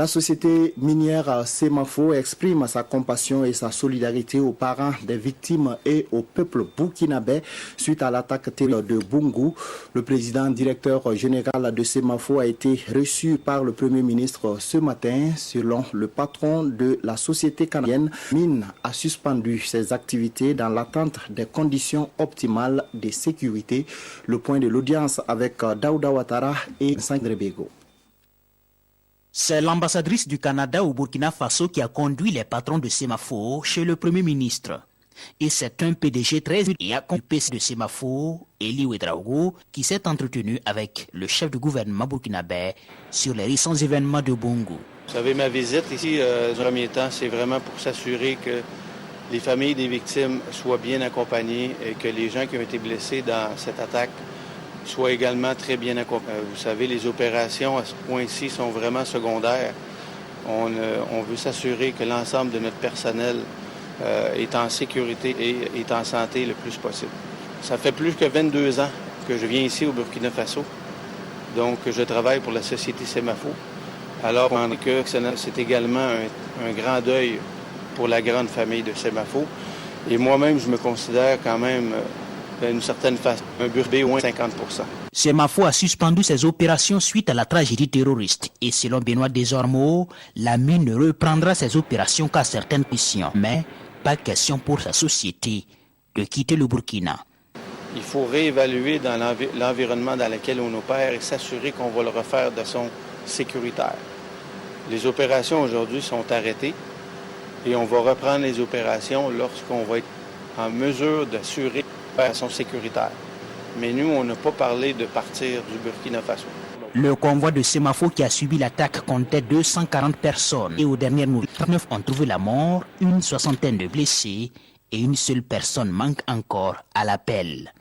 La société minière Semafo exprime sa compassion et sa solidarité aux parents des victimes et au peuple burkinabé suite à l'attaque terroriste de Boungou. Le président directeur général de Semafo a été reçu par le Premier ministre ce matin. Selon le patron de la société canadienne, Mine a suspendu ses activités dans l'attente des conditions optimales de sécurité. Le point de l'audience avec Daouda Ouattara et Sandré Bego. C'est l'ambassadrice du Canada au Burkina Faso qui a conduit les patrons de Semafo chez le Premier ministre. Et c'est un PDG très et accompagné de Semafo, Eli Ouedraogo, qui s'est entretenu avec le chef du gouvernement burkinabé sur les récents événements de Boungou. Vous savez, ma visite ici, dans le premier temps, c'est vraiment pour s'assurer que les familles des victimes soient bien accompagnées et que les gens qui ont été blessés dans cette attaque soient également très bien accompagnés. Vous savez, les opérations à ce point-ci sont vraiment secondaires. On veut s'assurer que l'ensemble de notre personnel est en sécurité et est en santé le plus possible. Ça fait plus que 22 ans que je viens ici au Burkina Faso. Donc, je travaille pour la société Semafo. Alors, que c'est également un grand deuil pour la grande famille de Semafo. Et moi-même, je me considère quand même d'une certaine façon, un burbé moins 50%. Semafo a suspendu ses opérations suite à la tragédie terroriste. Et selon Benoît Desormeaux, la mine ne reprendra ses opérations qu'à certaines conditions. Mais pas question pour sa société de quitter le Burkina. Il faut réévaluer dans l'environnement dans lequel on opère et s'assurer qu'on va le refaire de façon sécuritaire. Les opérations aujourd'hui sont arrêtées et on va reprendre les opérations lorsqu'on va être en mesure d'assurer de façon sécuritaire. Mais nous, on n'a pas parlé de partir du Burkina Faso. Le convoi de Semafo qui a subi l'attaque comptait 240 personnes. Et aux dernières nouvelles, 39 ont trouvé la mort, une soixantaine de blessés et une seule personne manque encore à l'appel.